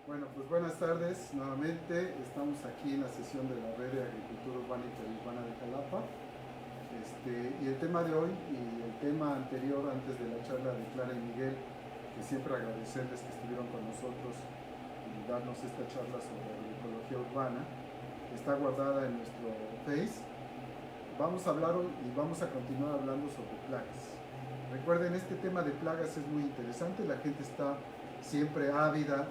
Bueno, pues buenas tardes nuevamente. Estamos aquí en la sesión de la Red de Agricultura Urbana y Periurbana de Jalapa. Y el tema de hoy y el tema anterior, antes de la charla de Clara y Miguel, que siempre agradecerles que estuvieron con nosotros y darnos esta charla sobre agroecología urbana, está guardada en nuestro Face. Vamos a hablar hoy y vamos a continuar hablando sobre plagas. Recuerden, este tema de plagas es muy interesante, la gente está siempre ávida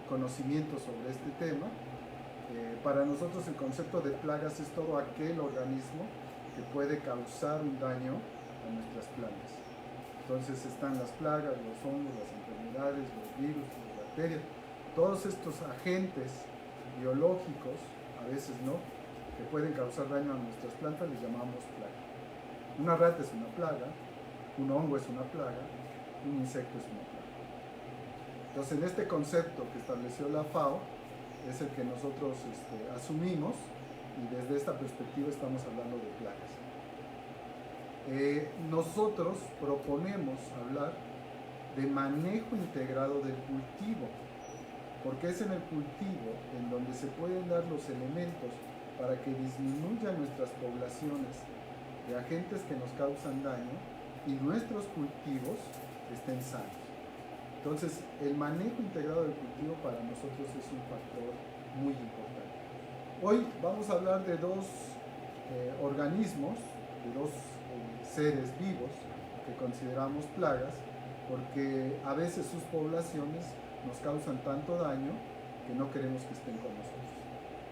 conocimiento sobre este tema. Para nosotros el concepto de plagas es todo aquel organismo que puede causar un daño a nuestras plantas. Entonces están las plagas, los hongos, las enfermedades, los virus, las bacterias, todos estos agentes biológicos, a veces no, que pueden causar daño a nuestras plantas, les llamamos plaga. Una rata es una plaga, un hongo es una plaga, un insecto es una plaga. Entonces, en este concepto que estableció la FAO, es el que nosotros asumimos, y desde esta perspectiva estamos hablando de plagas. Nosotros proponemos hablar de manejo integrado del cultivo, porque es en el cultivo en donde se pueden dar los elementos para que disminuyan nuestras poblaciones de agentes que nos causan daño y nuestros cultivos estén sanos. Entonces, el manejo integrado del cultivo para nosotros es un factor muy importante. Hoy vamos a hablar de dos organismos, de dos seres vivos que consideramos plagas, porque a veces sus poblaciones nos causan tanto daño que no queremos que estén con nosotros.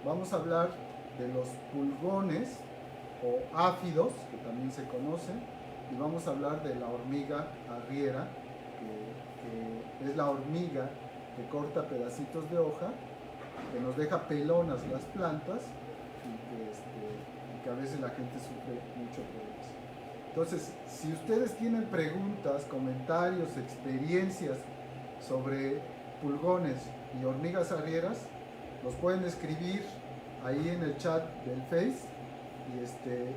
Vamos a hablar de los pulgones o áfidos, que también se conocen, y vamos a hablar de la hormiga arriera, que es la hormiga que corta pedacitos de hoja, que nos deja pelonas las plantas y que a veces la gente sufre mucho por eso. Entonces, si ustedes tienen preguntas, comentarios, experiencias sobre pulgones y hormigas arrieras, los pueden escribir ahí en el chat del Face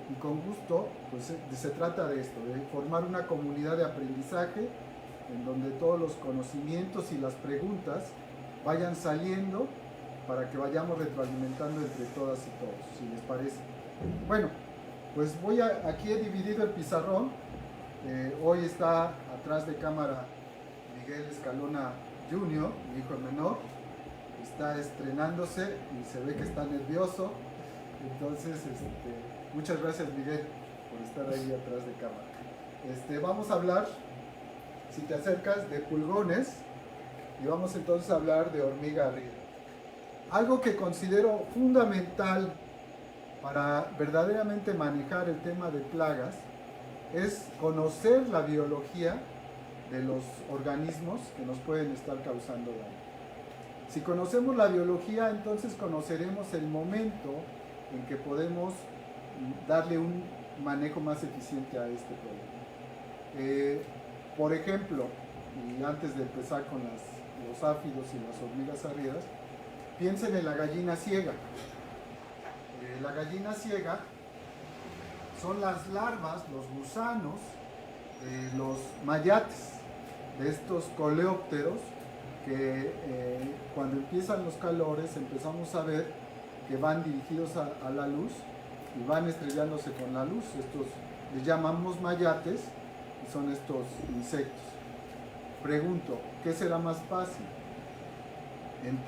y con gusto pues se trata de esto, de formar una comunidad de aprendizaje en donde todos los conocimientos y las preguntas vayan saliendo para que vayamos retroalimentando entre todas y todos, si les parece. Bueno, pues aquí he dividido el pizarrón. Hoy está atrás de cámara Miguel Escalona Jr., mi hijo menor. Está estrenándose y se ve que está nervioso. Entonces, muchas gracias, Miguel, por estar ahí atrás de cámara. Vamos a hablar, si te acercas, de pulgones, y vamos entonces a hablar de hormiga arriera. Algo que considero fundamental para verdaderamente manejar el tema de plagas es conocer la biología de los organismos que nos pueden estar causando daño. Si conocemos la biología, entonces conoceremos el momento en que podemos darle un manejo más eficiente a este problema. Por ejemplo, y antes de empezar con los áfidos y las hormigas arrieras, piensen en la gallina ciega. La gallina ciega son las larvas, los gusanos, los mayates, de estos coleópteros que cuando empiezan los calores empezamos a ver que van dirigidos a la luz y van estrellándose con la luz. Estos les llamamos mayates y son estos insectos. Pregunto, ¿qué será más fácil?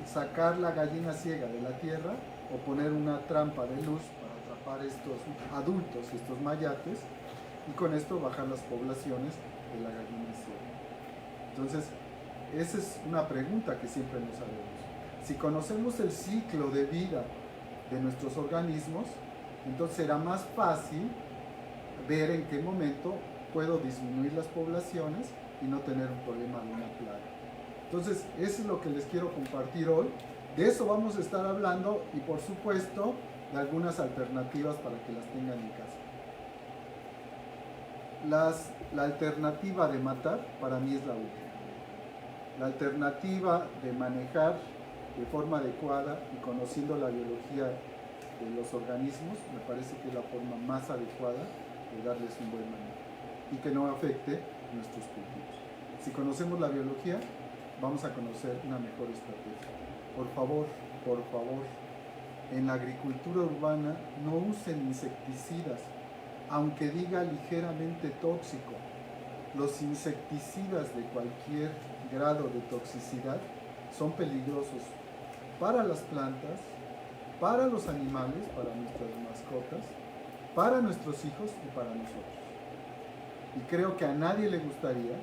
¿Sacar la gallina ciega de la tierra o poner una trampa de luz para atrapar estos adultos, estos mayates, y con esto bajar las poblaciones de la gallina ciega? Entonces, esa es una pregunta que siempre nos haremos. Si conocemos el ciclo de vida de nuestros organismos, entonces será más fácil ver en qué momento puedo disminuir las poblaciones y no tener un problema de una plaga. Entonces, eso es lo que les quiero compartir hoy. De eso vamos a estar hablando y, por supuesto, de algunas alternativas para que las tengan en casa. La alternativa de matar para mí es la última. La alternativa de manejar de forma adecuada y conociendo la biología de los organismos me parece que es la forma más adecuada de darles un buen manejo y que no afecte nuestros cultivos. Si conocemos la biología, vamos a conocer una mejor estrategia. Por favor, en la agricultura urbana no usen insecticidas, aunque diga ligeramente tóxico. Los insecticidas de cualquier grado de toxicidad son peligrosos para las plantas, para los animales, para nuestras mascotas, para nuestros hijos y para nosotros. Y creo que a nadie le gustaría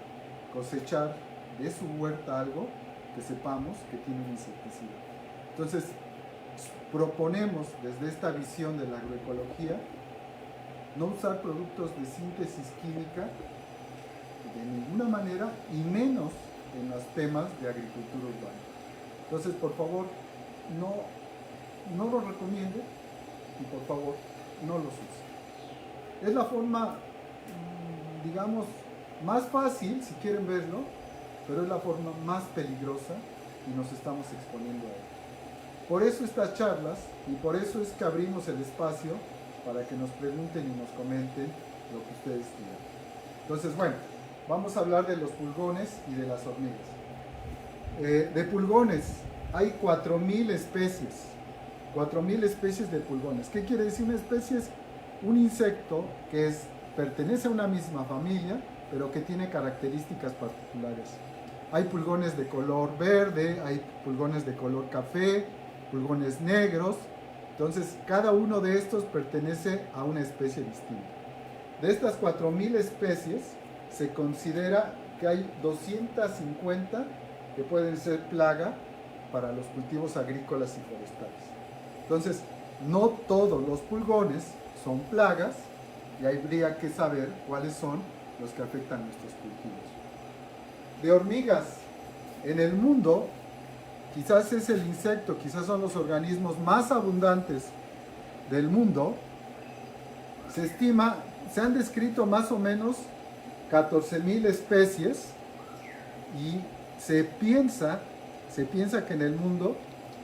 cosechar de su huerta algo que sepamos que tiene un insecticida. Entonces, proponemos desde esta visión de la agroecología no usar productos de síntesis química de ninguna manera y menos en los temas de agricultura urbana. Entonces, por favor, no lo recomiende y por favor, no los use. Es la forma, digamos, más fácil, si quieren verlo, pero es la forma más peligrosa y nos estamos exponiendo a ello. Por eso estas charlas y por eso es que abrimos el espacio para que nos pregunten y nos comenten lo que ustedes quieran. Entonces, bueno, vamos a hablar de los pulgones y de las hormigas. De pulgones, hay 4.000 especies. 4.000 especies de pulgones. ¿Qué quiere decir una especie? Es un insecto que pertenece a una misma familia, pero que tiene características particulares. Hay pulgones de color verde, hay pulgones de color café, pulgones negros. Entonces, cada uno de estos pertenece a una especie distinta. De estas 4.000 especies, se considera que hay 250 que pueden ser plaga para los cultivos agrícolas y forestales. Entonces, no todos los pulgones son plagas y habría que saber cuáles son los que afectan nuestros cultivos. De hormigas, en el mundo, quizás es el insecto, quizás son los organismos más abundantes del mundo. Se estima, se han descrito más o menos 14.000 especies y se piensa que en el mundo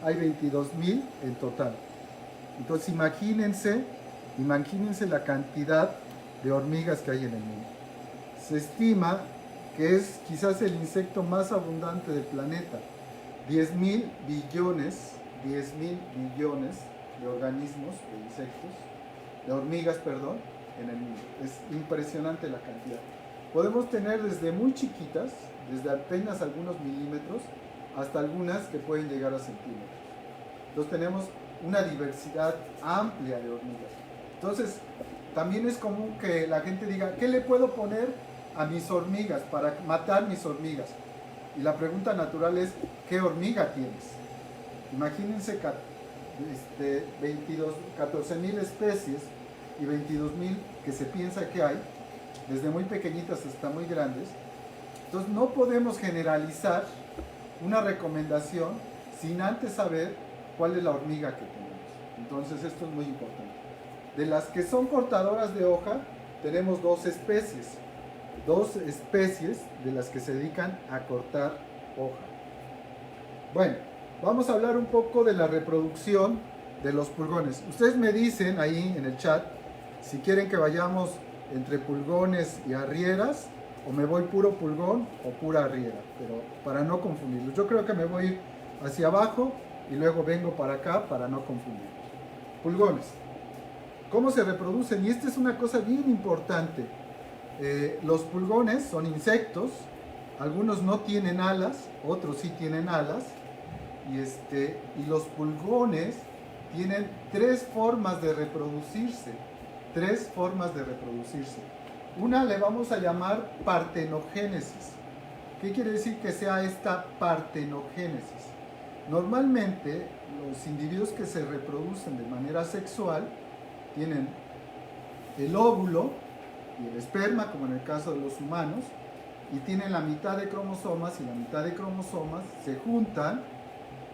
hay 22.000 en total. Entonces imagínense la cantidad de hormigas que hay en el mundo. Se estima que es quizás el insecto más abundante del planeta. 10.000 billones de organismos, de insectos, de hormigas, perdón, en el mundo. Es impresionante la cantidad. Podemos tener desde muy chiquitas, desde apenas algunos milímetros, hasta algunas que pueden llegar a centímetros. Entonces tenemos una diversidad amplia de hormigas. Entonces, también es común que la gente diga, ¿qué le puedo poner a mis hormigas para matar mis hormigas? Y la pregunta natural es, ¿qué hormiga tienes? Imagínense 14.000 especies y 22.000 que se piensa que hay, desde muy pequeñitas hasta muy grandes. Entonces no podemos generalizar una recomendación sin antes saber cuál es la hormiga que tenemos. Entonces esto es muy importante. De las que son cortadoras de hoja, tenemos dos especies de las que se dedican a cortar hoja. Bueno, vamos a hablar un poco de la reproducción de los pulgones. Ustedes me dicen ahí en el chat si quieren que vayamos entre pulgones y arrieras, o me voy puro pulgón o pura arriera, pero para no confundirlos. Yo creo que me voy hacia abajo y luego vengo para acá para no confundirlos. Pulgones. ¿Cómo se reproducen? Y esta es una cosa bien importante. Los pulgones son insectos, algunos no tienen alas, otros sí tienen alas, y los pulgones tienen tres formas de reproducirse. Una le vamos a llamar partenogénesis. ¿Qué quiere decir que sea esta partenogénesis? Normalmente los individuos que se reproducen de manera sexual tienen el óvulo y el esperma, como en el caso de los humanos, y tienen la mitad de cromosomas, y la mitad de cromosomas se juntan,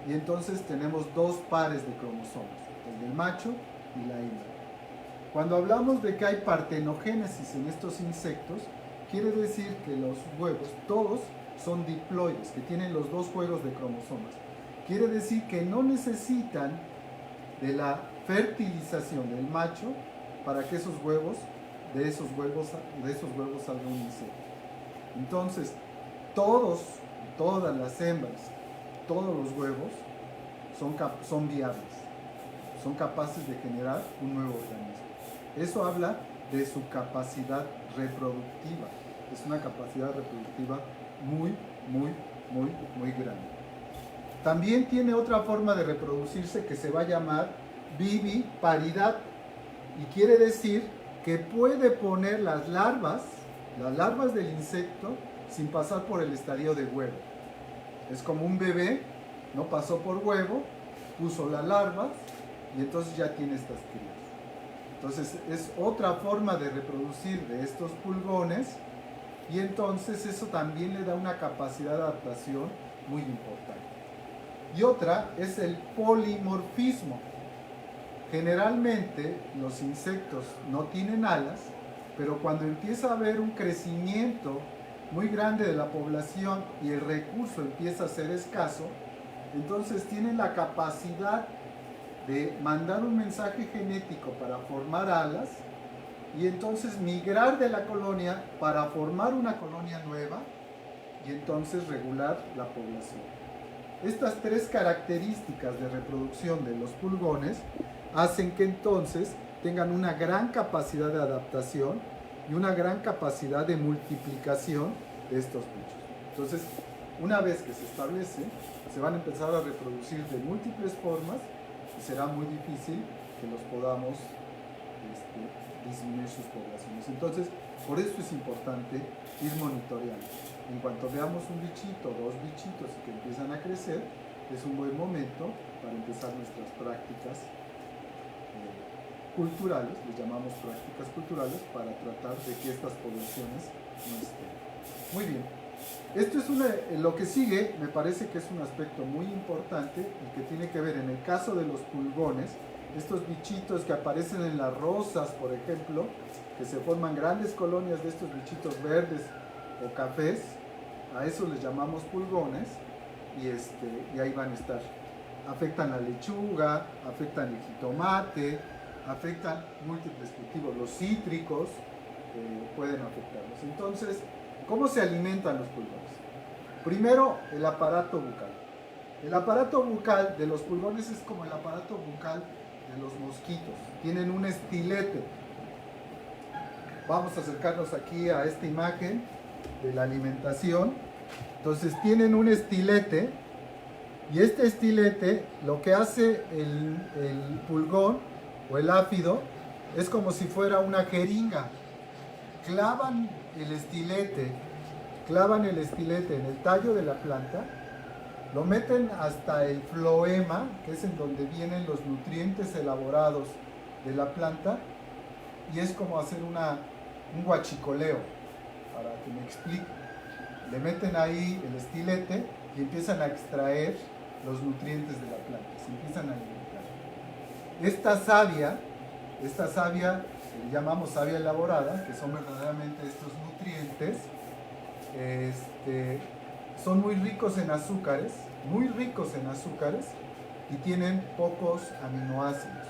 y entonces tenemos dos pares de cromosomas, el del macho y la hembra. Cuando hablamos de que hay partenogénesis en estos insectos, quiere decir que los huevos, todos son diploides, que tienen los dos juegos de cromosomas. Quiere decir que no necesitan de la fertilización del macho para que de esos huevos salga un insecto. Entonces, todos todas las hembras, todos los huevos son viables, son capaces de generar un nuevo organismo. Eso habla de su capacidad reproductiva. Es una capacidad reproductiva muy, muy, muy, muy grande. También tiene otra forma de reproducirse que se va a llamar viviparidad, y quiere decir que puede poner las larvas del insecto sin pasar por el estadio de huevo. Es como un bebé, no pasó por huevo, puso las larvas y entonces ya tiene estas crías. Entonces es otra forma de reproducir de estos pulgones, y entonces eso también le da una capacidad de adaptación muy importante. Y otra es el polimorfismo. Generalmente los insectos no tienen alas, pero cuando empieza a haber un crecimiento muy grande de la población y el recurso empieza a ser escaso, entonces tienen la capacidad de mandar un mensaje genético para formar alas y entonces migrar de la colonia para formar una colonia nueva y entonces regular la población. Estas tres características de reproducción de los pulgones hacen que entonces tengan una gran capacidad de adaptación y una gran capacidad de multiplicación de estos bichos. Entonces, una vez que se establece, se van a empezar a reproducir de múltiples formas y será muy difícil que los podamos disminuir sus poblaciones. Entonces, por eso es importante ir monitoreando. En cuanto veamos un bichito, dos bichitos que empiezan a crecer, es un buen momento para empezar nuestras prácticas culturales, les llamamos prácticas culturales, para tratar de que estas poblaciones no estén. Muy bien, esto es lo que sigue, me parece que es un aspecto muy importante y que tiene que ver en el caso de los pulgones, estos bichitos que aparecen en las rosas, por ejemplo, que se forman grandes colonias de estos bichitos verdes o cafés, a eso les llamamos pulgones, y ahí van a estar. Afectan la lechuga, afectan el jitomate, afectan múltiples cultivos, los cítricos pueden afectarlos. Entonces, ¿cómo se alimentan los pulgones? Primero, el aparato bucal. El aparato bucal de los pulgones es como el aparato bucal de los mosquitos. Tienen un estilete. Vamos a acercarnos aquí a esta imagen de la alimentación. Entonces, tienen un estilete, y este estilete, lo que hace el pulgón o el áfido, es como si fuera una jeringa. Clavan el estilete en el tallo de la planta, lo meten hasta el floema, que es en donde vienen los nutrientes elaborados de la planta, y es como hacer un guachicoleo, para que me explique. Le meten ahí el estilete y empiezan a extraer los nutrientes de la planta, se empiezan a alimentar. Esta savia, le llamamos savia elaborada, que son verdaderamente estos nutrientes, son muy ricos en azúcares, y tienen pocos aminoácidos.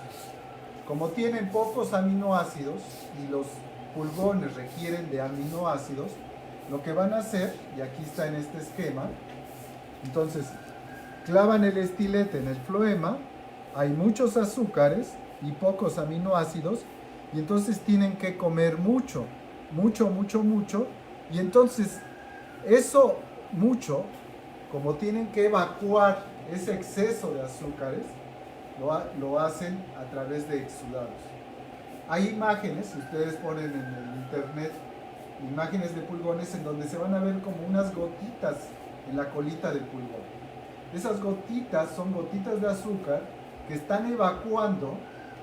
Como tienen pocos aminoácidos y los pulgones requieren de aminoácidos, lo que van a hacer, y aquí está en este esquema, entonces clavan el estilete en el floema, hay muchos azúcares y pocos aminoácidos, y entonces tienen que comer mucho, y entonces eso mucho, como tienen que evacuar ese exceso de azúcares, lo hacen a través de exudados. Hay imágenes, si ustedes ponen en el internet, imágenes de pulgones en donde se van a ver como unas gotitas en la colita del pulgón. Esas gotitas son gotitas de azúcar que están evacuando,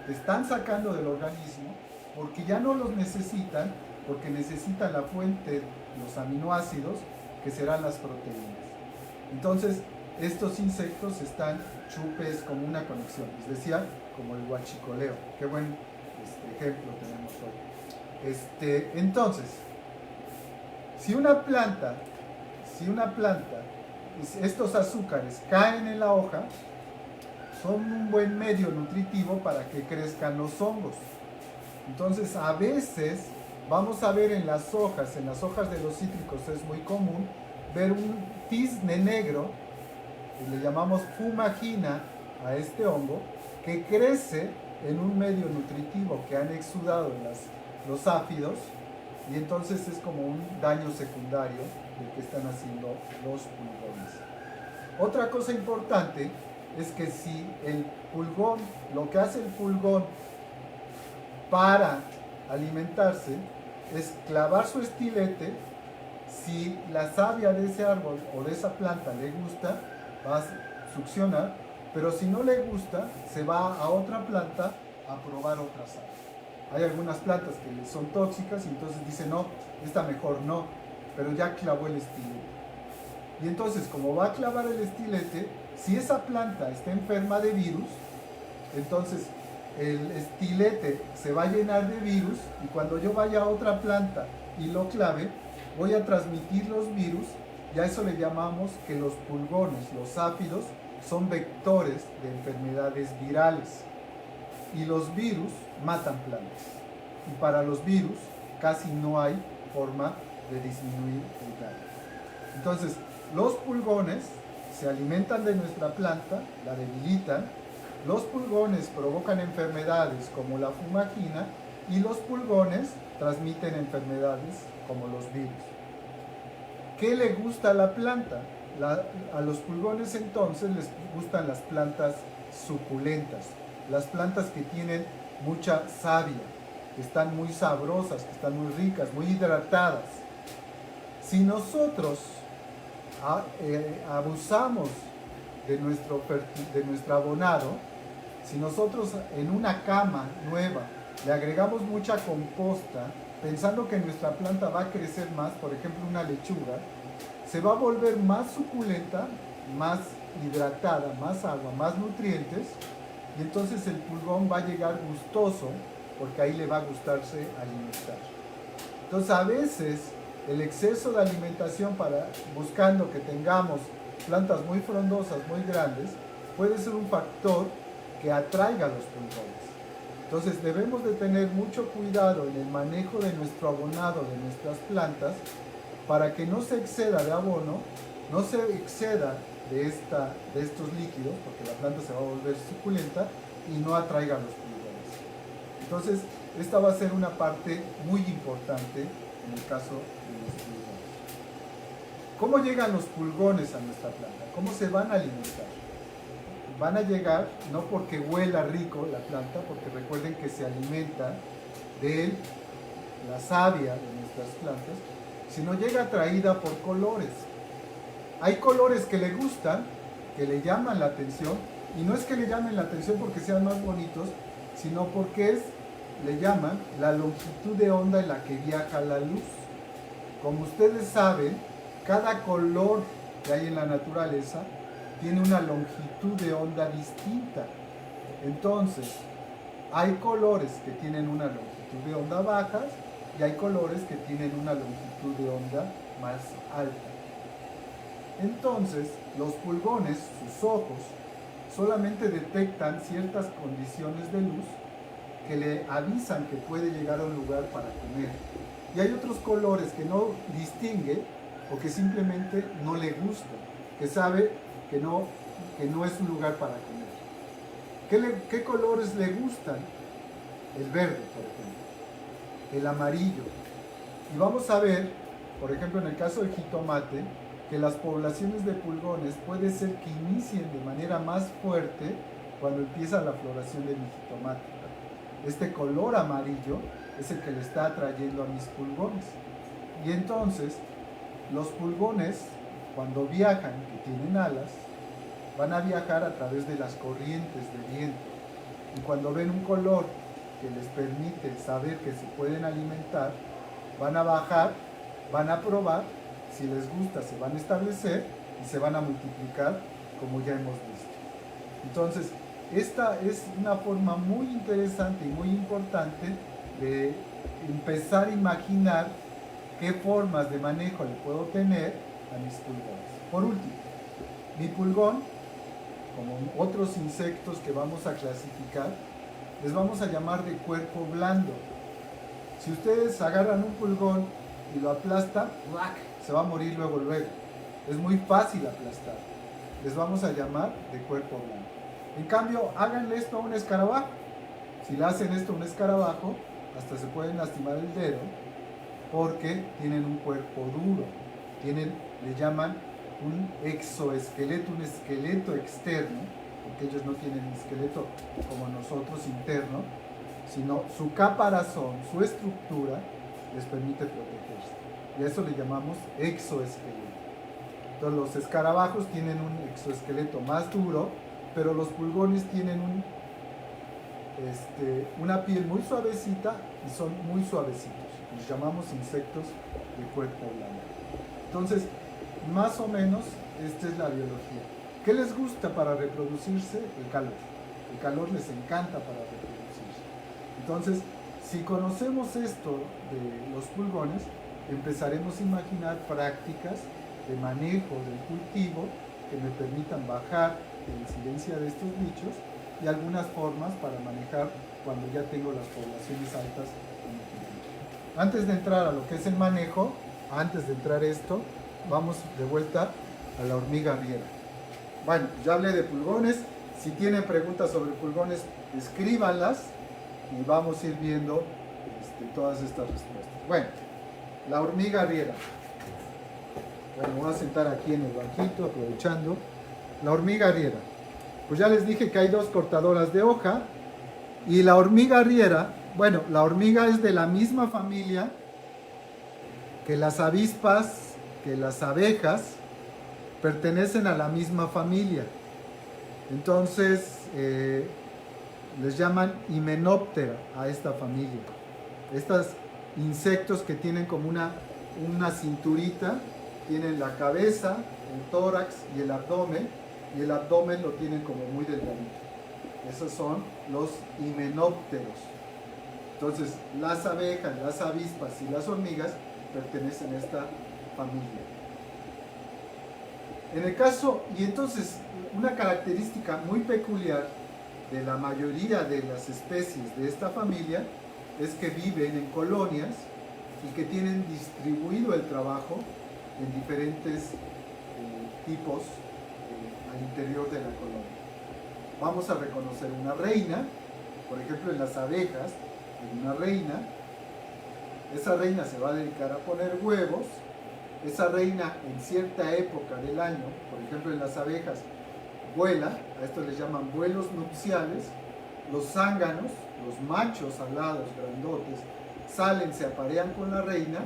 que están sacando del organismo, porque ya no los necesitan, porque necesitan la fuente, los aminoácidos, que serán las proteínas. Entonces, estos insectos están chupes como una conexión, les decía, como el huachicoleo. Qué buen ejemplo tenemos hoy. Entonces, si una planta, estos azúcares caen en la hoja, son un buen medio nutritivo para que crezcan los hongos. Entonces, a veces vamos a ver en las hojas de los cítricos es muy común ver un tizne negro, y le llamamos fumagina a este hongo, que crece en un medio nutritivo que han exudado los áfidos, y entonces es como un daño secundario del que están haciendo los pulgones. Otra cosa importante es que si el pulgón, lo que hace el pulgón para alimentarse es clavar su estilete, si la savia de ese árbol o de esa planta le gusta, va a succionar, pero si no le gusta, se va a otra planta a probar otra savia. Hay algunas plantas que son tóxicas y entonces dice no, esta mejor no, pero ya clavó el estilete. Y entonces, como va a clavar el estilete, si esa planta está enferma de virus, entonces el estilete se va a llenar de virus, y cuando yo vaya a otra planta y lo clave, voy a transmitir los virus, y a eso le llamamos que los pulgones, los áfidos, son vectores de enfermedades virales. Y los virus matan plantas. Y para los virus casi no hay forma de disminuir el daño. Entonces, los pulgones se alimentan de nuestra planta, la debilitan. Los pulgones provocan enfermedades como la fumagina, y los pulgones transmiten enfermedades como los virus. ¿Qué le gusta a la planta? A los pulgones entonces les gustan las plantas suculentas, las plantas que tienen mucha savia, que están muy sabrosas, que están muy ricas, muy hidratadas. Si nosotros abusamos de nuestro abonado, si nosotros en una cama nueva le agregamos mucha composta, pensando que nuestra planta va a crecer más, por ejemplo una lechuga, se va a volver más suculenta, más hidratada, más agua, más nutrientes, y entonces el pulgón va a llegar gustoso, porque ahí le va a gustarse alimentar. Entonces a veces el exceso de alimentación buscando que tengamos plantas muy frondosas, muy grandes, puede ser un factor que atraiga a los pulgones. Entonces debemos de tener mucho cuidado en el manejo de nuestro abonado, de nuestras plantas, para que no se exceda de abono, no se exceda de estos líquidos, porque la planta se va a volver suculenta y no atraiga a los pulgones. Entonces, esta va a ser una parte muy importante en el caso de los pulgones. ¿Cómo llegan los pulgones a nuestra planta? ¿Cómo se van a alimentar? Van a llegar no porque huela rico la planta, porque recuerden que se alimenta de la savia de nuestras plantas, sino llega atraída por colores. Hay colores que le gustan, que le llaman la atención, y no es que le llamen la atención porque sean más bonitos, sino porque le llaman la longitud de onda en la que viaja la luz. Como ustedes saben, cada color que hay en la naturaleza tiene una longitud de onda distinta. Entonces, hay colores que tienen una longitud de onda bajas, y hay colores que tienen una longitud de onda más alta. Entonces, los pulgones, sus ojos, solamente detectan ciertas condiciones de luz que le avisan que puede llegar a un lugar para comer. Y hay otros colores que no distingue, o que simplemente no le gusta, que sabe que no es un lugar para comer. ¿Qué colores le gustan? El verde, por ejemplo, el amarillo. Y vamos a ver, por ejemplo, en el caso del jitomate, que las poblaciones de pulgones puede ser que inicien de manera más fuerte cuando empieza la floración de mi jitomate. Este color amarillo es el que le está atrayendo a mis pulgones. Y entonces, los pulgones, cuando viajan, que tienen alas, van a viajar a través de las corrientes de viento. Y cuando ven un color que les permite saber que se pueden alimentar, van a bajar, van a probar, si les gusta se van a establecer y se van a multiplicar, como ya hemos visto. Entonces, esta es una forma muy interesante y muy importante de empezar a imaginar qué formas de manejo le puedo tener a mis pulgones. Por último, mi pulgón, como otros insectos que vamos a clasificar, les vamos a llamar de cuerpo blando. Si ustedes agarran un pulgón y lo aplastan, se va a morir luego. es muy fácil aplastar. Les vamos a llamar de cuerpo blando. En cambio, háganle esto a un escarabajo. Si le hacen esto a un escarabajo, hasta se pueden lastimar el dedo porque tienen un cuerpo duro. Le llaman un exoesqueleto, un esqueleto externo, porque ellos no tienen un esqueleto como nosotros interno, sino su caparazón, su estructura, les permite protegerse. Y a eso le llamamos exoesqueleto. Entonces los escarabajos tienen un exoesqueleto más duro, pero los pulgones tienen una piel muy suavecita y son muy suavecitos. Los llamamos insectos de cuerpo blando. Entonces, más o menos, esta es la biología. ¿Qué les gusta para reproducirse? El calor. El calor les encanta para reproducirse. Entonces, si conocemos esto de los pulgones, empezaremos a imaginar prácticas de manejo del cultivo que me permitan bajar la incidencia de estos bichos y algunas formas para manejar cuando ya tengo las poblaciones altas en el cultivo. Antes de entrar a lo que es el manejo, antes de entrar esto, vamos de vuelta a la hormiga arriera. Bueno, ya hablé de pulgones. Si tienen preguntas sobre pulgones, escríbanlas y vamos a ir viendo todas estas respuestas. Bueno, la hormiga arriera. Bueno, voy a sentar aquí en el banquito, aprovechando. La hormiga arriera. Pues ya les dije que hay dos cortadoras de hoja. Y la hormiga arriera, bueno, la hormiga es de la misma familia que las avispas, que las abejas, pertenecen a la misma familia. Entonces, les llaman Hymenoptera a esta familia. Estos insectos que tienen como una cinturita, tienen la cabeza, el tórax y el abdomen lo tienen como muy delgadito. Esos son los himenópteros. Entonces, las abejas, las avispas y las hormigas pertenecen a esta familia. En el caso, y entonces, una característica muy peculiar de la mayoría de las especies de esta familia es que viven en colonias y que tienen distribuido el trabajo en diferentes tipos al interior de la colonia. Vamos a reconocer una reina, por ejemplo en las abejas hay una reina. Esa reina se va a dedicar a poner huevos. Esa reina en cierta época del año, por ejemplo en las abejas, vuela, a esto les llaman vuelos nupciales. Los zánganos, los machos alados grandotes, salen, se aparean con la reina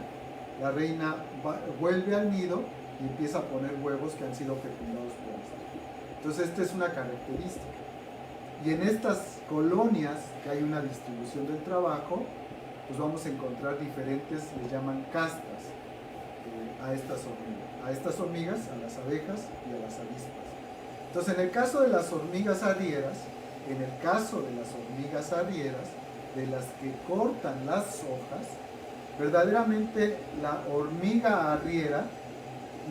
vuelve al nido y empieza a poner huevos que han sido fecundados por esta. Entonces esta es una característica. Y en estas colonias que hay una distribución del trabajo, pues vamos a encontrar diferentes, les llaman castas, a estas hormigas, a las abejas y a las avispas. Entonces en el caso de las hormigas arrieras, de las que cortan las hojas, verdaderamente la hormiga arriera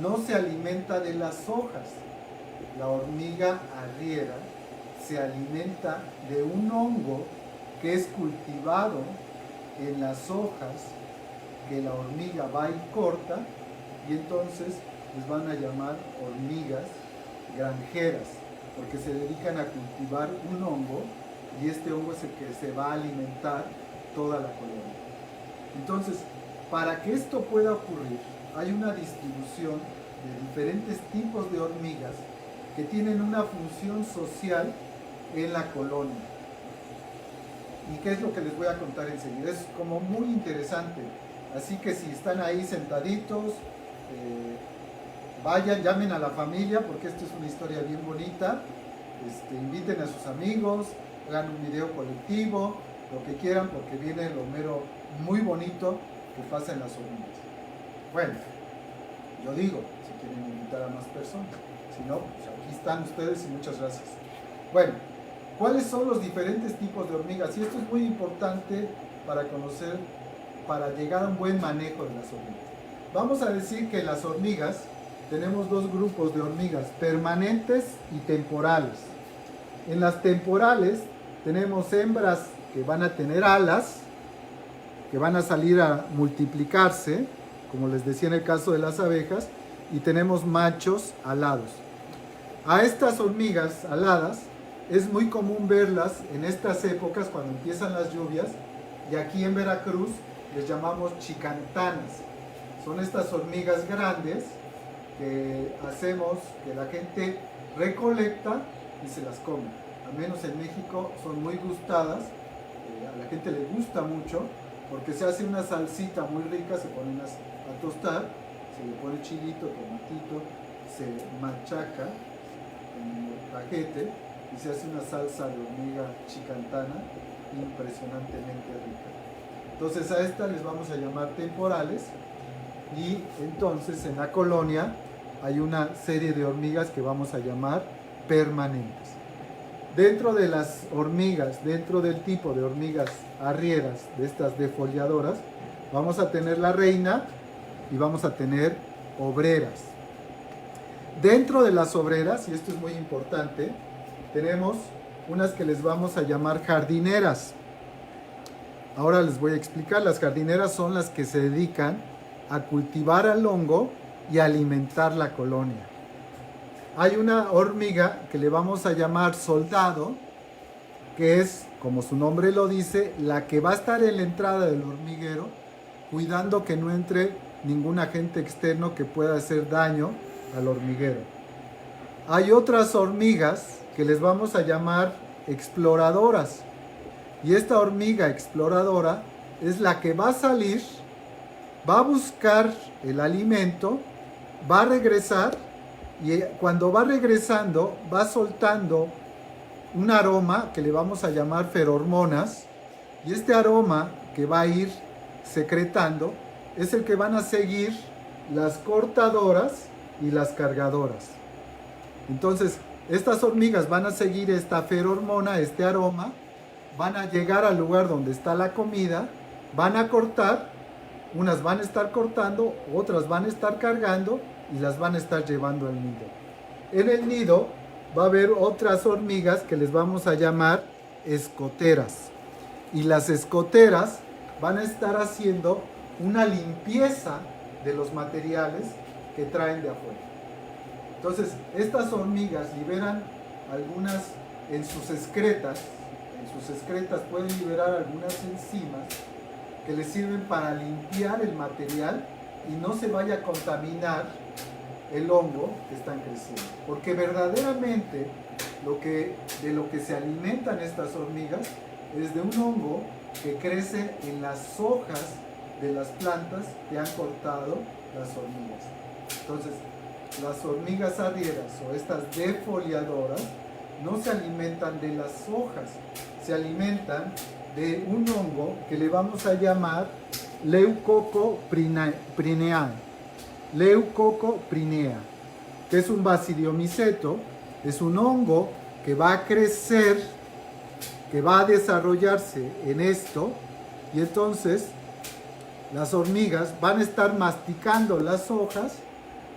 no se alimenta de las hojas. La hormiga arriera se alimenta de un hongo que es cultivado en las hojas, que la hormiga va y corta, y entonces les van a llamar hormigas granjeras, porque se dedican a cultivar un hongo, y este hongo es el que se va a alimentar toda la colonia. Entonces, para que esto pueda ocurrir, hay una distribución de diferentes tipos de hormigas que tienen una función social en la colonia. ¿Y qué es lo que les voy a contar enseguida? Es como muy interesante. Así que si están ahí sentaditos, vayan, llamen a la familia, porque esto es una historia bien bonita. Inviten a sus amigos, hagan un video colectivo, lo que quieran, porque viene lo mero muy bonito que pasa en las hormigas. Bueno, yo digo, si quieren invitar a más personas. Si no, pues aquí están ustedes y muchas gracias. Bueno, ¿cuáles son los diferentes tipos de hormigas? Y esto es muy importante para conocer, para llegar a un buen manejo de las hormigas. Vamos a decir que las hormigas, tenemos dos grupos de hormigas, permanentes y temporales. En las temporales tenemos hembras que van a tener alas, que van a salir a multiplicarse, como les decía en el caso de las abejas, y tenemos machos alados. A estas hormigas aladas es muy común verlas en estas épocas cuando empiezan las lluvias, y aquí en Veracruz les llamamos chicantanas. Son estas hormigas grandes que hacemos que la gente recolecta y se las come. Al menos en México son muy gustadas, a la gente le gusta mucho porque se hace una salsita muy rica, se ponen a tostar, se le pone chilito, tomatito, se machaca en el cajete y se hace una salsa de hormiga chicantana impresionantemente rica. Entonces a esta les vamos a llamar temporales, y entonces en la colonia hay una serie de hormigas que vamos a llamar permanentes. Dentro de las hormigas, dentro del tipo de hormigas arrieras, de estas defoliadoras, vamos a tener la reina y vamos a tener obreras. Dentro de las obreras, y esto es muy importante, tenemos unas que les vamos a llamar jardineras. Ahora les voy a explicar. Las jardineras son las que se dedican a cultivar al hongo y a alimentar la colonia. Hay una hormiga que le vamos a llamar soldado, que es, como su nombre lo dice, la que va a estar en la entrada del hormiguero, cuidando que no entre ningún agente externo que pueda hacer daño al hormiguero. Hay otras hormigas que les vamos a llamar exploradoras, y esta hormiga exploradora es la que va a salir, va a buscar el alimento, va a regresar, y cuando va regresando va soltando un aroma que le vamos a llamar ferormonas, y este aroma que va a ir secretando es el que van a seguir las cortadoras y las cargadoras. Entonces estas hormigas van a seguir esta ferormona, este aroma, van a llegar al lugar donde está la comida, van a cortar, unas van a estar cortando, otras van a estar cargando y las van a estar llevando al nido. En el nido va a haber otras hormigas que les vamos a llamar escoteras, y las escoteras van a estar haciendo una limpieza de los materiales que traen de afuera. Entonces estas hormigas liberan algunas en sus excretas. En sus excretas pueden liberar algunas enzimas que les sirven para limpiar el material y no se vaya a contaminar el hongo que están creciendo. Porque verdaderamente de lo que se alimentan estas hormigas es de un hongo que crece en las hojas de las plantas que han cortado las hormigas. Entonces, las hormigas arrieras o estas defoliadoras no se alimentan de las hojas, se alimentan de un hongo que le vamos a llamar Leucocoprinea, que es un basidiomiceto, es un hongo que va a crecer, que va a desarrollarse en esto, y entonces las hormigas van a estar masticando las hojas,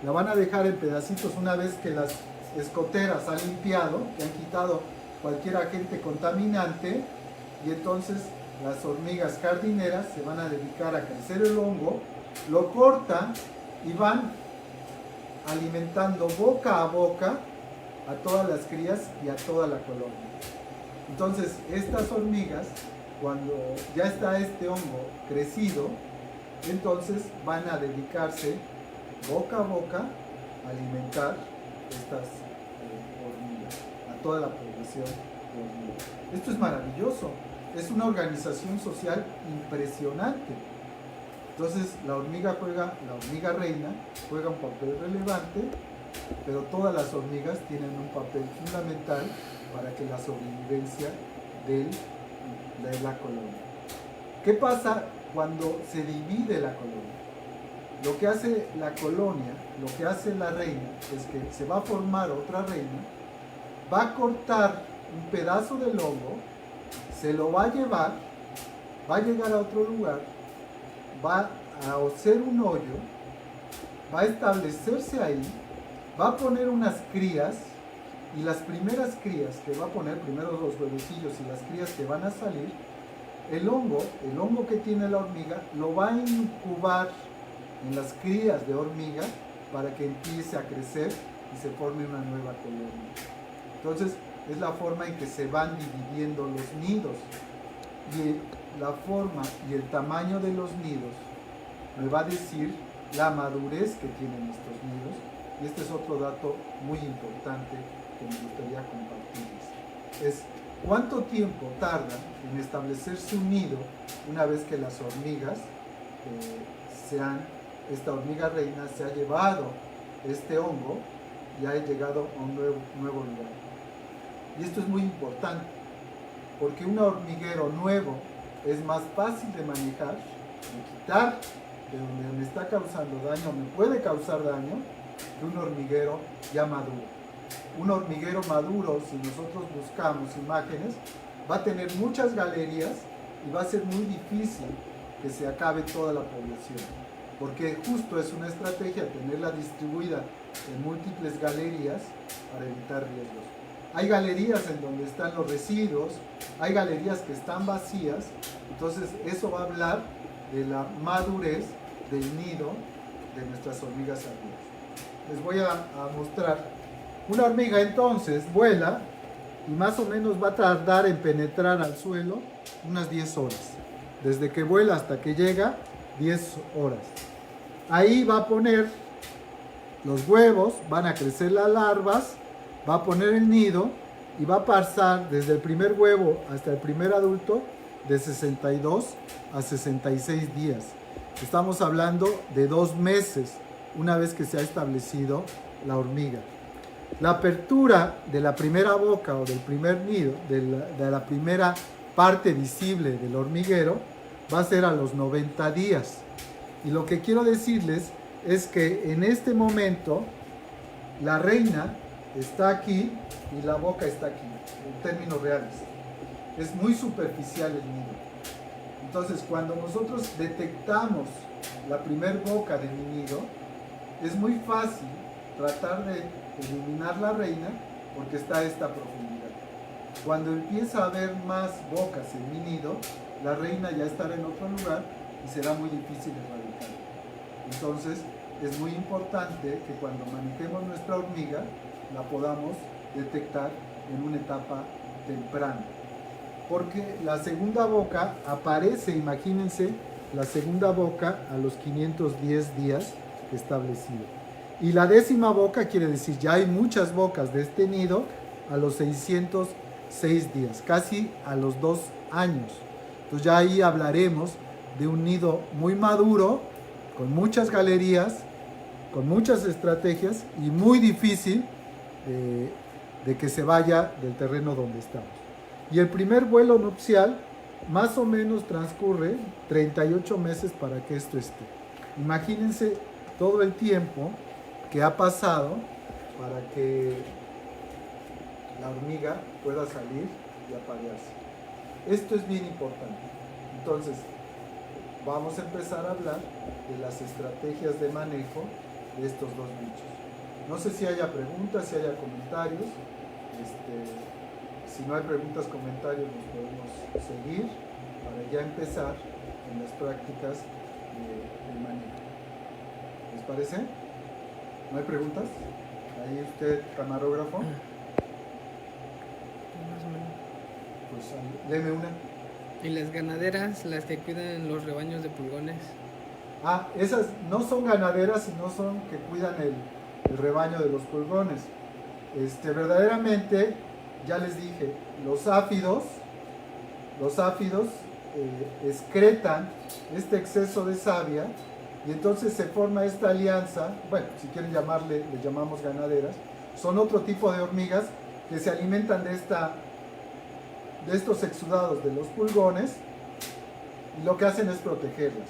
la van a dejar en pedacitos una vez que las escoteras han limpiado, que han quitado cualquier agente contaminante, y entonces las hormigas jardineras se van a dedicar a crecer el hongo, lo cortan y van alimentando boca a boca a todas las crías y a toda la colonia. Entonces estas hormigas, cuando ya está este hongo crecido, entonces van a dedicarse boca a boca a alimentar estas hormigas, a toda la población de hormigas. Esto es maravilloso, es una organización social impresionante. Entonces la hormiga reina juega un papel relevante, pero todas las hormigas tienen un papel fundamental para que la sobrevivencia de la colonia. ¿Qué pasa cuando se divide la colonia? Lo que hace la colonia, lo que hace la reina, es que se va a formar otra reina, va a cortar un pedazo del hongo, se lo va a llevar, va a llegar a otro lugar, va a hacer un hoyo, va a establecerse ahí, va a poner unas crías, y las primeras crías que va a poner, primero los huevecillos y las crías que van a salir, el hongo que tiene la hormiga, lo va a incubar en las crías de hormiga, para que empiece a crecer y se forme una nueva colonia. Entonces, es la forma en que se van dividiendo los nidos. Y la forma y el tamaño de los nidos me va a decir la madurez que tienen estos nidos. Y este es otro dato muy importante que me gustaría compartirles. Es cuánto tiempo tarda en establecerse un nido una vez que las hormigas esta hormiga reina se ha llevado este hongo y ha llegado a un nuevo lugar. Y esto es muy importante, porque un hormiguero nuevo es más fácil de manejar, de quitar de donde me está causando daño, me puede causar daño, que un hormiguero ya maduro. Un hormiguero maduro, si nosotros buscamos imágenes, va a tener muchas galerías y va a ser muy difícil que se acabe toda la población, porque justo es una estrategia tenerla distribuida en múltiples galerías para evitar riesgos. Hay galerías en donde están los residuos, hay galerías que están vacías, entonces eso va a hablar de la madurez del nido de nuestras hormigas ardillas. Les voy a mostrar. Una hormiga entonces vuela y más o menos va a tardar en penetrar al suelo unas 10 horas. Desde que vuela hasta que llega, 10 horas. Ahí va a poner los huevos, van a crecer las larvas, va a poner el nido y va a pasar desde el primer huevo hasta el primer adulto de 62 a 66 días. Estamos hablando de 2 meses una vez que se ha establecido la hormiga. La apertura de la primera boca o del primer nido, de la primera parte visible del hormiguero, va a ser a los 90 días. Y lo que quiero decirles es que en este momento la reina está aquí y la boca está aquí, en términos reales. Es muy superficial el nido. Entonces, cuando nosotros detectamos la primer boca de mi nido, es muy fácil tratar de eliminar la reina porque está a esta profundidad. Cuando empieza a haber más bocas en mi nido, la reina ya estará en otro lugar y será muy difícil erradicarla. Entonces, es muy importante que cuando manejemos nuestra hormiga, la podamos detectar en una etapa temprana. Porque la segunda boca aparece, imagínense, la segunda boca a los 510 días establecido. Y la 10ª boca quiere decir, ya hay muchas bocas de este nido a los 606 días, casi a los 2 años. Entonces ya ahí hablaremos de un nido muy maduro, con muchas galerías, con muchas estrategias y muy difícil de que se vaya del terreno donde estamos. Y el primer vuelo nupcial más o menos transcurre 38 meses para que esto esté. Imagínense todo el tiempo que ha pasado para que la hormiga pueda salir y aparearse. Esto es bien importante. Entonces, vamos a empezar a hablar de las estrategias de manejo de estos dos bichos. No sé si haya preguntas, si haya comentarios. Si no hay preguntas, comentarios, nos podemos seguir para ya empezar en las prácticas de manejo. ¿Les parece? ¿No hay preguntas? Ahí usted, camarógrafo. Pues léeme una. ¿Y las ganaderas, las que cuidan los rebaños de pulgones? Ah, esas no son ganaderas, sino son que cuidan el rebaño de los pulgones. Verdaderamente, ya les dije, los áfidos excretan este exceso de savia y entonces se forma esta alianza. Bueno, si quieren llamarle, le llamamos ganaderas. Son otro tipo de hormigas que se alimentan de estos exudados de los pulgones y lo que hacen es protegerlas,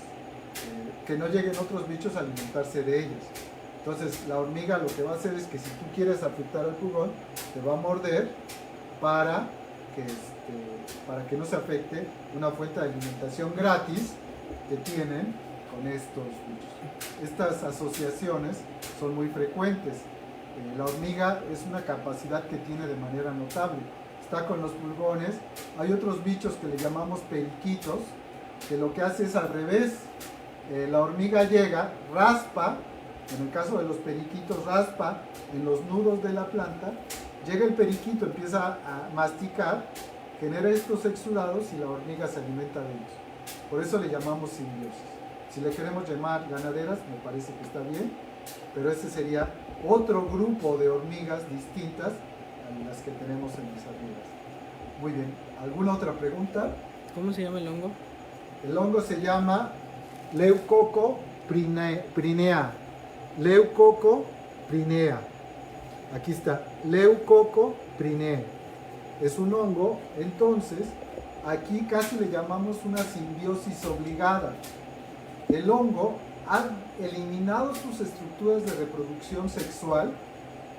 que no lleguen otros bichos a alimentarse de ellas. Entonces la hormiga lo que va a hacer es que si tú quieres afectar al pulgón, te va a morder para que no se afecte una fuente de alimentación gratis que tienen con estos bichos. Estas asociaciones son muy frecuentes. La hormiga es una capacidad que tiene de manera notable. Está con los pulgones. Hay otros bichos que le llamamos periquitos, que lo que hace es al revés. La hormiga llega, raspa En el caso de los periquitos, raspa en los nudos de la planta, llega el periquito, empieza a masticar, genera estos exudados y la hormiga se alimenta de ellos. Por eso le llamamos simbiosis. Si le queremos llamar ganaderas, me parece que está bien, pero ese sería otro grupo de hormigas distintas a las que tenemos en las hormigas. Muy bien, ¿alguna otra pregunta? ¿Cómo se llama el hongo? El hongo se llama Leucoco prinea. Leucoco prinea. Aquí está, Leucoco prinea. Es un hongo, entonces, aquí casi le llamamos una simbiosis obligada. El hongo ha eliminado sus estructuras de reproducción sexual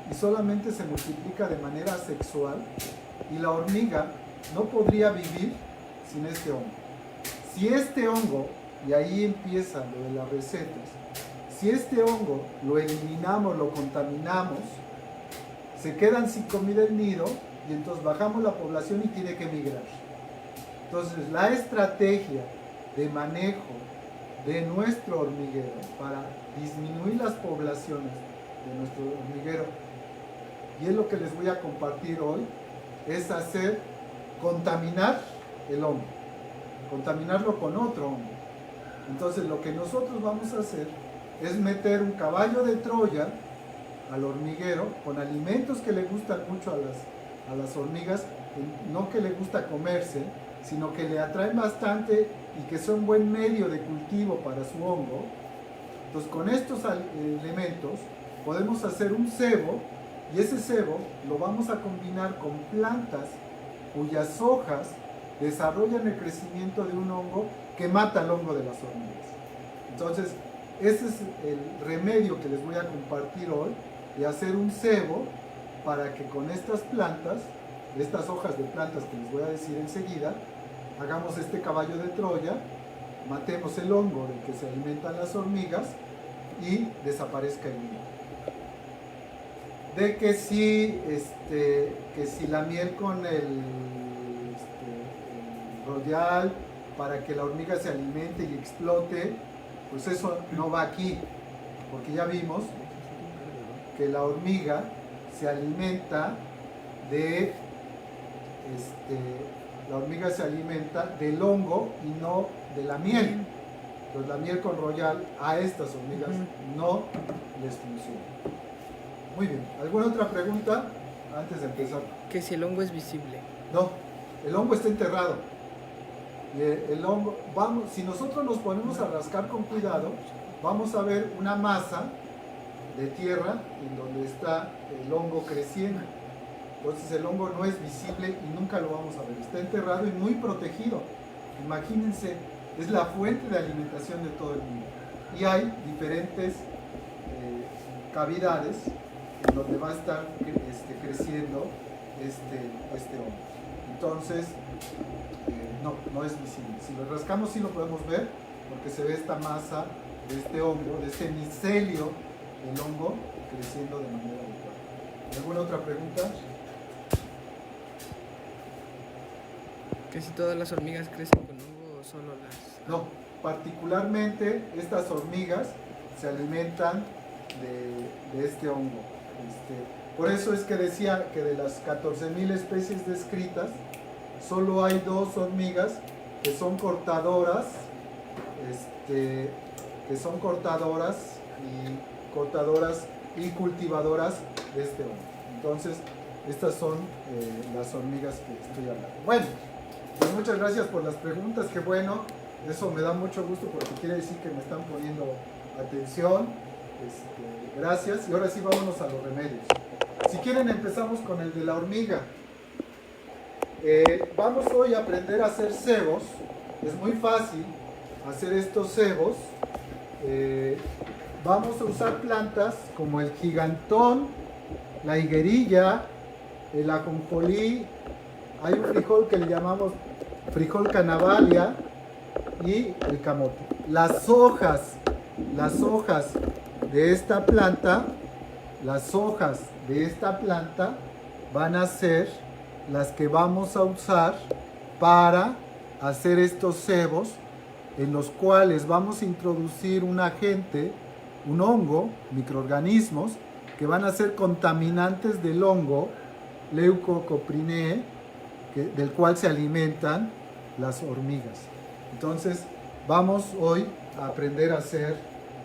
y solamente se multiplica de manera sexual, y la hormiga no podría vivir sin este hongo. Si este hongo, y ahí empieza lo de las recetas, si este hongo lo eliminamos, lo contaminamos, se quedan sin comida el nido y entonces bajamos la población y tiene que migrar. Entonces la estrategia de manejo de nuestro hormiguero para disminuir las poblaciones de nuestro hormiguero, y es lo que les voy a compartir hoy, es contaminar el hongo, contaminarlo con otro hongo. Entonces lo que nosotros vamos a hacer es meter un caballo de Troya al hormiguero con alimentos que le gustan mucho a las hormigas, no que le gusta comerse, sino que le atraen bastante y que son buen medio de cultivo para su hongo. Entonces con estos elementos podemos hacer un cebo, y ese cebo lo vamos a combinar con plantas cuyas hojas desarrollan el crecimiento de un hongo que mata el hongo de las hormigas. Entonces ese es el remedio que les voy a compartir hoy, de hacer un cebo para que con estas plantas, estas hojas de plantas que les voy a decir enseguida, hagamos este caballo de Troya, matemos el hongo del que se alimentan las hormigas y desaparezca el nido. De que si la miel con el royal para que la hormiga se alimente y explote, pues eso no va aquí, porque ya vimos que la hormiga se alimenta del hongo y no de la miel. Entonces la miel con royal a estas hormigas no les funciona. Muy bien, ¿alguna otra pregunta antes de empezar? Que si el hongo es visible. No, el hongo está enterrado. El hongo, si nosotros nos ponemos a rascar con cuidado, vamos a ver una masa de tierra en donde está el hongo creciendo. Entonces el hongo no es visible y nunca lo vamos a ver. Está enterrado y muy protegido. Imagínense, es la fuente de alimentación de todo el mundo. Y hay diferentes cavidades en donde va a estar creciendo este hongo. Entonces, no es visible. Si lo rascamos sí lo podemos ver, porque se ve esta masa de este hongo, de este micelio del hongo creciendo de manera adecuada. ¿Alguna otra pregunta? Que si todas las hormigas crecen con hongo o solo las... No, particularmente estas hormigas se alimentan de este hongo. Por eso es que decía que de las 14.000 especies descritas, solo hay 2 hormigas que son cortadoras, y cultivadoras de este hongo. Entonces, estas son las hormigas que estoy hablando. Bueno, pues muchas gracias por las preguntas, qué bueno, eso me da mucho gusto porque quiere decir que me están poniendo atención. Gracias, y ahora sí vámonos a los remedios. Si quieren empezamos con el de la hormiga. Vamos hoy a aprender a hacer cebos. Es muy fácil hacer estos cebos. Vamos a usar plantas como el gigantón, la higuerilla, el ajonjolí. Hay un frijol que le llamamos frijol canavalia y el camote. Las hojas de esta planta, van a ser las que vamos a usar para hacer estos cebos, en los cuales vamos a introducir un agente un hongo, microorganismos, que van a ser contaminantes del hongo Leucocoprinae, del cual se alimentan las hormigas. Entonces, vamos hoy a aprender a hacer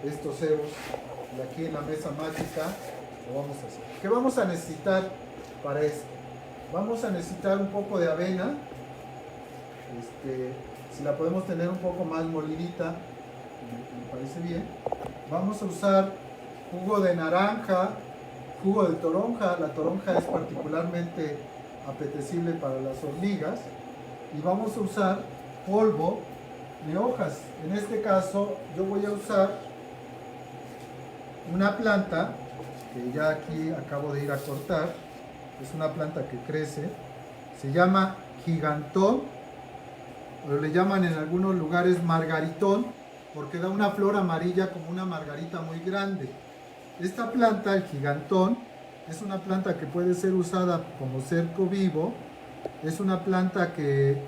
estos cebos. Y aquí en la mesa mágica lo vamos a hacer. ¿Qué vamos a necesitar para esto? Vamos a necesitar un poco de avena. Si la podemos tener un poco más molidita, me parece bien. Vamos a usar jugo de naranja, jugo de toronja. La toronja es particularmente apetecible para las hormigas. Y vamos a usar polvo de hojas. En este caso yo voy a usar una planta que ya aquí acabo de ir a cortar. Es una planta que crece, se llama gigantón, o le llaman en algunos lugares margaritón, porque da una flor amarilla como una margarita muy grande. Esta planta, el gigantón, es una planta que puede ser usada como cerco vivo. Es una planta que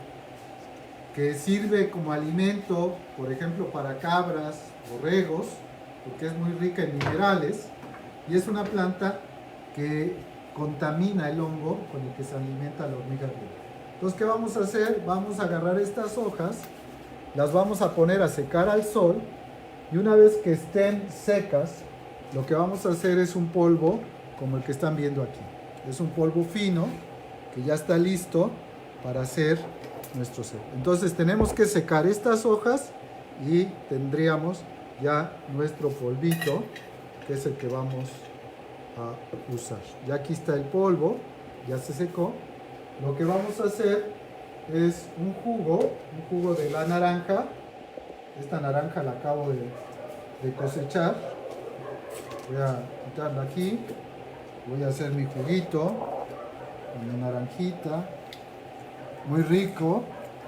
sirve como alimento, por ejemplo, para cabras, borregos, porque es muy rica en minerales, y es una planta que contamina el hongo con el que se alimenta la hormiga viva. Entonces, ¿qué vamos a hacer? Vamos a agarrar estas hojas, las vamos a poner a secar al sol, y una vez que estén secas, lo que vamos a hacer es un polvo como el que están viendo aquí. Es un polvo fino que ya está listo para hacer nuestro cebo. Entonces tenemos que secar estas hojas y tendríamos ya nuestro polvito, que es el que vamos a usar. Ya aquí está el polvo, ya se secó. Lo que vamos a hacer es un jugo de la naranja. Esta naranja la acabo de cosechar. Voy a quitarla aquí. Voy a hacer mi juguito con mi naranjita. Muy rico.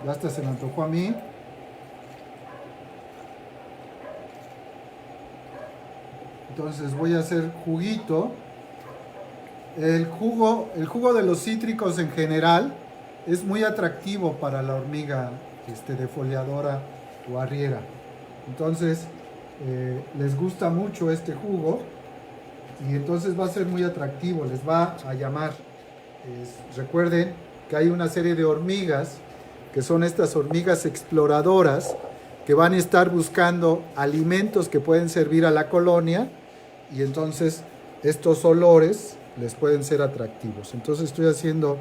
Ya hasta se me antojó a mí. Entonces voy a hacer juguito. El jugo de los cítricos en general es muy atractivo para la hormiga defoliadora o arriera. Entonces les gusta mucho este jugo y entonces va a ser muy atractivo, les va a llamar. Recuerden que hay una serie de hormigas que son estas hormigas exploradoras que van a estar buscando alimentos que pueden servir a la colonia y entonces estos olores les pueden ser atractivos. Entonces estoy haciendo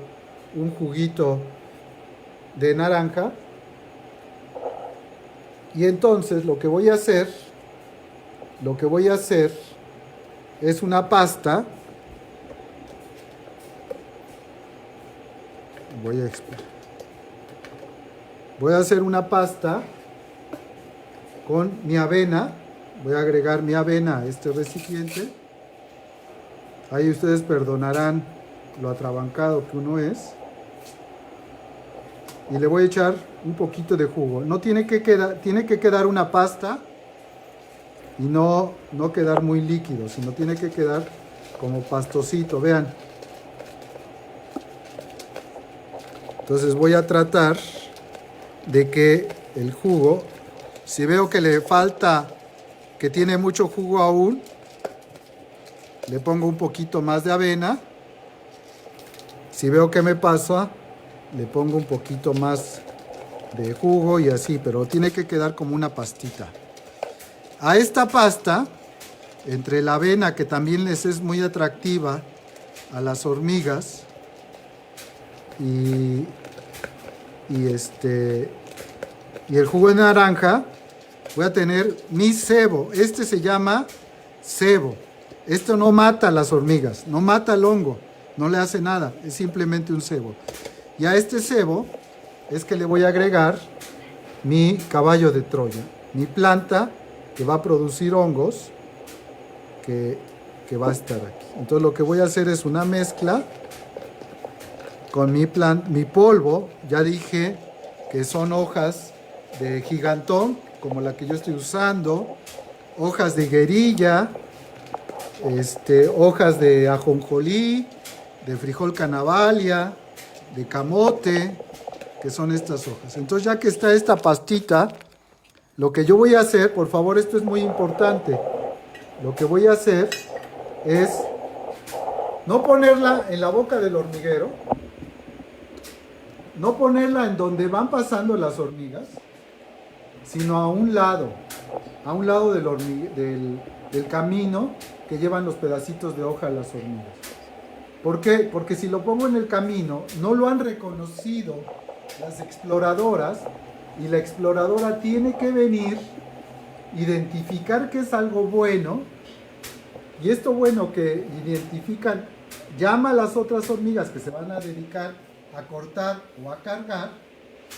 un juguito de naranja y entonces lo que voy a hacer es una pasta. Voy a hacer una pasta con mi avena. Voy a agregar mi avena a este recipiente. Ahí ustedes perdonarán lo atrabancado que uno es. Y le voy a echar un poquito de jugo. No tiene que quedar una pasta y no quedar muy líquido, sino tiene que quedar como pastosito, vean. Entonces voy a tratar de que el jugo, si veo que le falta, que tiene mucho jugo aún, le pongo un poquito más de avena. Si veo que me pasa, le pongo un poquito más de jugo y así, pero tiene que quedar como una pastita. A esta pasta, entre la avena, que también les es muy atractiva a las hormigas, y el jugo de naranja, voy a tener mi cebo. Este se llama cebo. Esto no mata a las hormigas, no mata al hongo, no le hace nada, es simplemente un cebo. Y a este cebo es que le voy a agregar mi caballo de Troya, mi planta que va a producir hongos, que va a estar aquí. Entonces lo que voy a hacer es una mezcla con mi polvo. Ya dije que son hojas de gigantón, como la que yo estoy usando, hojas de guerilla, hojas de ajonjolí, de frijol canavalia, de camote, que son estas hojas. Entonces, ya que está esta pastita, lo que yo voy a hacer, por favor, esto es muy importante. lo que voy a hacer es no ponerla en la boca del hormiguero, no ponerla en donde van pasando las hormigas, sino a un lado del camino que llevan los pedacitos de hoja a las hormigas. ¿Por qué? Porque si lo pongo en el camino, no lo han reconocido las exploradoras, y la exploradora tiene que venir, identificar que es algo bueno, y esto bueno que identifican llama a las otras hormigas que se van a dedicar a cortar o a cargar,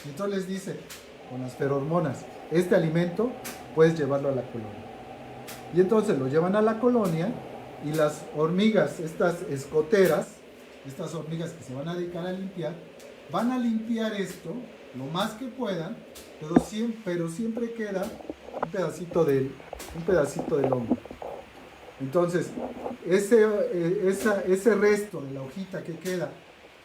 y entonces les dice con las ferormonas, este alimento puedes llevarlo a la colonia. Y entonces lo llevan a la colonia, y las hormigas, estas escoteras, estas hormigas que se van a dedicar a limpiar, van a limpiar esto lo más que puedan, pero siempre queda un pedacito del hongo. Entonces, ese resto de la hojita que queda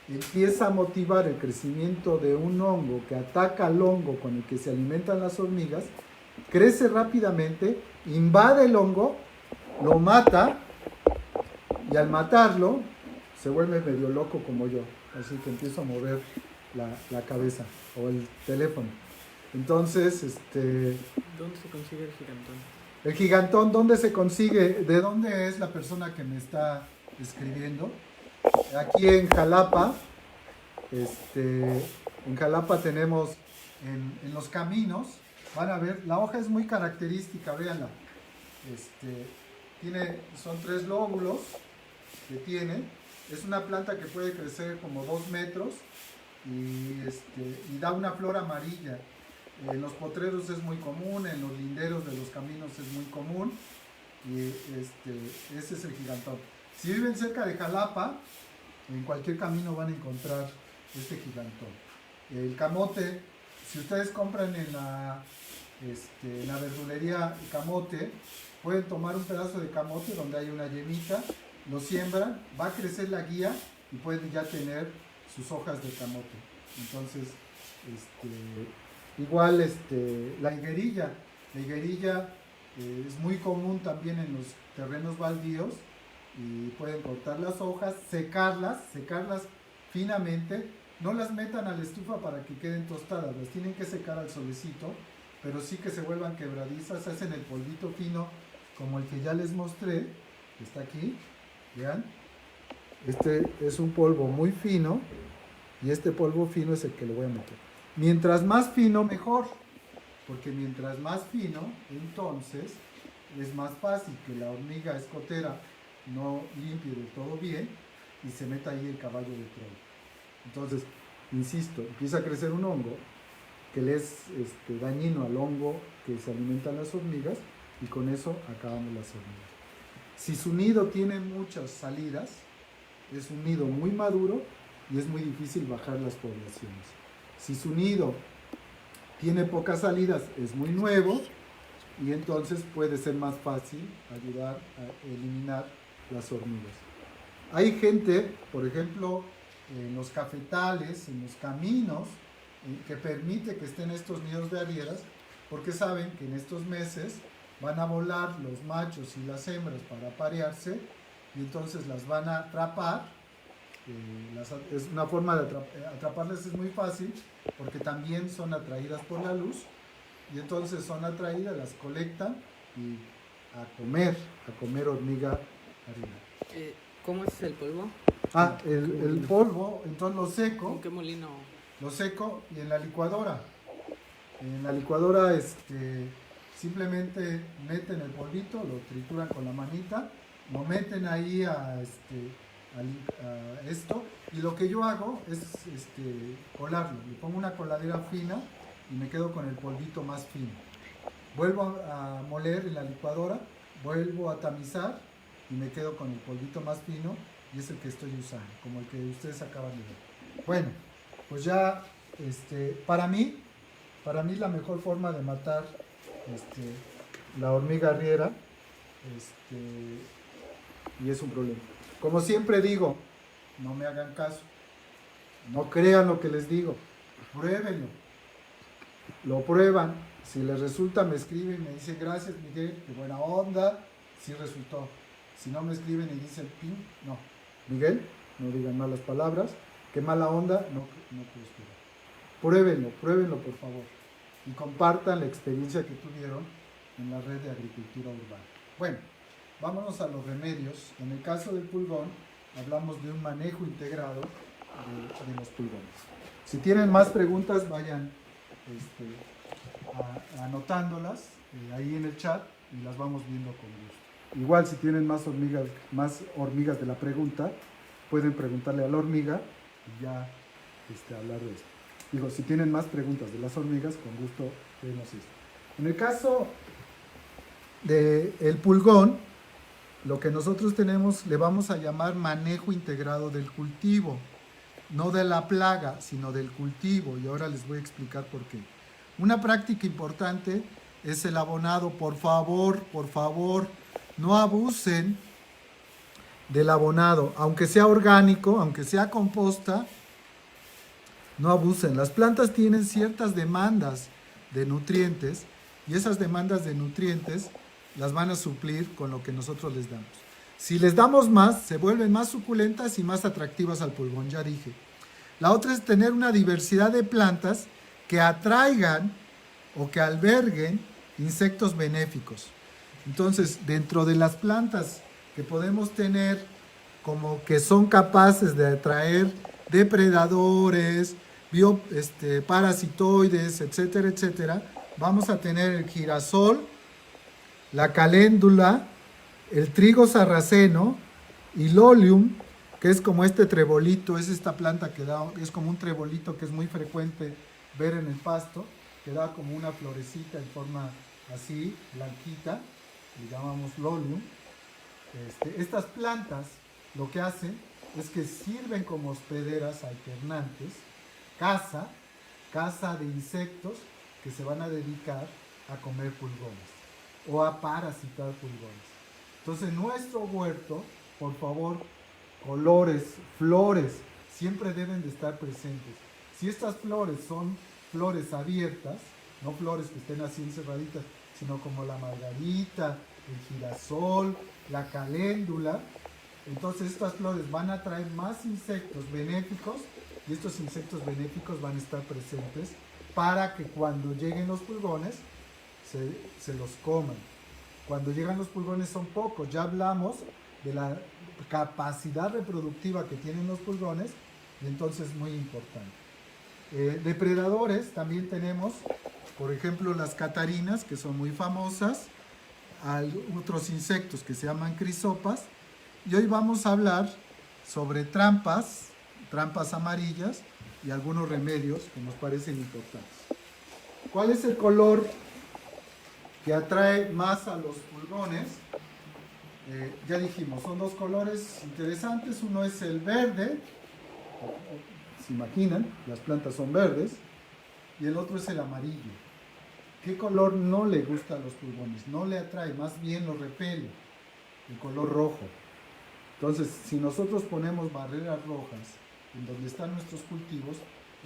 empieza a motivar el crecimiento de un hongo que ataca al hongo con el que se alimentan las hormigas, crece rápidamente, invade el hongo, lo mata, y al matarlo se vuelve medio loco como yo, así que empiezo a mover la cabeza o el teléfono. Entonces, ¿Dónde se consigue el gigantón? el gigantón, ¿dónde se consigue? ¿De dónde es la persona que me está escribiendo? Aquí en Jalapa, en Jalapa tenemos en los caminos, van a ver, la hoja es muy característica, véanla. Son 3 lóbulos que tiene, es una planta que puede crecer como 2 metros y da una flor amarilla. En los potreros es muy común, en los linderos de los caminos es muy común, y ese es el gigantón. Si viven cerca de Jalapa, en cualquier camino van a encontrar este gigantón. El camote, si ustedes compran en la verdulería camote, pueden tomar un pedazo de camote donde hay una yemita, lo siembran, va a crecer la guía y pueden ya tener sus hojas de camote. Entonces, igual la higuerilla es muy común también en los terrenos baldíos, y pueden cortar las hojas, secarlas finamente, no las metan a la estufa para que queden tostadas, las tienen que secar al solecito, pero sí que se vuelvan quebradizas, hacen el polvito fino como el que ya les mostré, que está aquí, vean, este es un polvo muy fino, y este polvo fino es el que le voy a meter. Mientras más fino, mejor, porque mientras más fino, entonces es más fácil que la hormiga escotera no limpie de todo bien y se meta ahí el caballo de Troya. Entonces, insisto, empieza a crecer un hongo que le es dañino al hongo que se alimentan las hormigas, y con eso acabamos las hormigas. Si su nido tiene muchas salidas, es un nido muy maduro y es muy difícil bajar las poblaciones. Si su nido tiene pocas salidas, es muy nuevo, y entonces puede ser más fácil ayudar a eliminar las hormigas. Hay gente, por ejemplo, en los cafetales, en los caminos, que permite que estén estos nidos de arrieras, porque saben que en estos meses van a volar los machos y las hembras para aparearse, y entonces las van a atrapar. Es una forma de atraparlas, es muy fácil, porque también son atraídas por la luz, y entonces son atraídas, las colectan y a comer hormiga harina. ¿Cómo es el polvo? El polvo, entonces lo seco. ¿Con qué molino? Lo seco y en la licuadora. En la licuadora simplemente meten el polvito, lo trituran con la manita, lo meten ahí a esto, y lo que yo hago es colarlo. Le pongo una coladera fina y me quedo con el polvito más fino. Vuelvo a moler en la licuadora, vuelvo a tamizar y me quedo con el polvito más fino, y es el que estoy usando, como el que ustedes acaban de ver. Bueno, pues ya para mí la mejor forma de matar la hormiga arriera, y es un problema. Como siempre digo, no me hagan caso, no crean lo que les digo, pruébenlo. Lo prueban, si les resulta me escriben, me dicen gracias Miguel, qué buena onda, sí resultó. Si no me escriben y dicen ping, no. Miguel, no digan malas palabras. Qué mala onda, no puedo esperar. Pruébenlo por favor. Y compartan la experiencia que tuvieron en la red de agricultura urbana. Bueno, vámonos a los remedios. En el caso del pulgón, hablamos de un manejo integrado de los pulgones. Si tienen más preguntas, vayan anotándolas ahí en el chat y las vamos viendo con gusto. Igual si tienen más hormigas de la pregunta, pueden preguntarle a la hormiga y ya hablar de esto. Digo, si tienen más preguntas de las hormigas, con gusto vemos esto. En el caso del pulgón, lo que nosotros tenemos le vamos a llamar manejo integrado del cultivo. No de la plaga, sino del cultivo. Y ahora les voy a explicar por qué. Una práctica importante es el abonado. Por favor, no abusen del abonado. Aunque sea orgánico, aunque sea composta, no abusen. Las plantas tienen ciertas demandas de nutrientes y esas demandas de nutrientes las van a suplir con lo que nosotros les damos. Si les damos más, se vuelven más suculentas y más atractivas al pulgón, ya dije. La otra es tener una diversidad de plantas que atraigan o que alberguen insectos benéficos. Entonces, dentro de las plantas que podemos tener como que son capaces de atraer depredadores, parasitoides, etcétera, etcétera, vamos a tener el girasol, la caléndula, el trigo sarraceno y lolium, que es como este trebolito, es esta planta que da, es como un trebolito que es muy frecuente ver en el pasto, que da como una florecita en forma así, blanquita, le llamamos lolium. Estas plantas lo que hacen es que sirven como hospederas alternantes, caza de insectos que se van a dedicar a comer pulgones o a parasitar pulgones. Entonces, nuestro huerto, por favor, colores, flores, siempre deben de estar presentes. Si estas flores son flores abiertas, no flores que estén así encerraditas, sino como la margarita, el girasol, la caléndula, entonces estas flores van a atraer más insectos benéficos y estos insectos benéficos van a estar presentes para que cuando lleguen los pulgones se los coman. Cuando llegan los pulgones son pocos. Ya hablamos de la capacidad reproductiva que tienen los pulgones y entonces es muy importante. Depredadores también tenemos, por ejemplo, las catarinas, que son muy famosas, otros insectos que se llaman crisopas, y hoy vamos a hablar sobre trampas amarillas y algunos remedios que nos parecen importantes. ¿Cuál es el color que atrae más a los pulgones? Ya dijimos, son dos colores interesantes. Uno es el verde, se imaginan, las plantas son verdes, y el otro es el amarillo. ¿Qué color no le gusta a los pulgones? No le atrae, más bien lo repele, el color rojo. Entonces, si nosotros ponemos barreras rojas en donde están nuestros cultivos,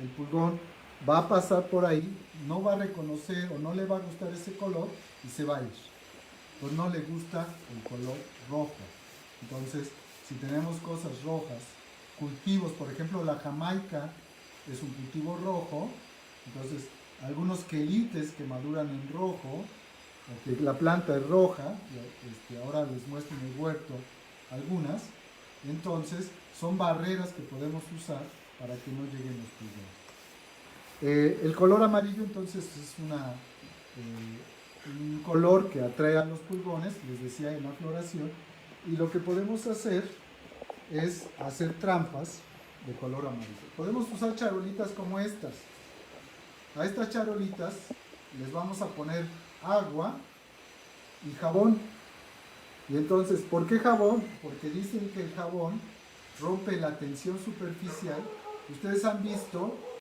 el pulgón va a pasar por ahí, no va a reconocer o no le va a gustar ese color y se va a ir. Pues no le gusta el color rojo. Entonces, si tenemos cosas rojas, cultivos, por ejemplo, la jamaica es un cultivo rojo, entonces algunos quelites que maduran en rojo, o que la planta es roja, ahora les muestro en el huerto algunas, entonces son barreras que podemos usar para que no lleguen los pulgones. El color amarillo entonces es un color que atrae a los pulgones, les decía en la floración, y lo que podemos hacer es hacer trampas de color amarillo. Podemos usar charolitas como estas. A estas charolitas les vamos a poner agua y jabón. Y entonces, ¿por qué jabón? Porque dicen que el jabón rompe la tensión superficial. Ustedes han visto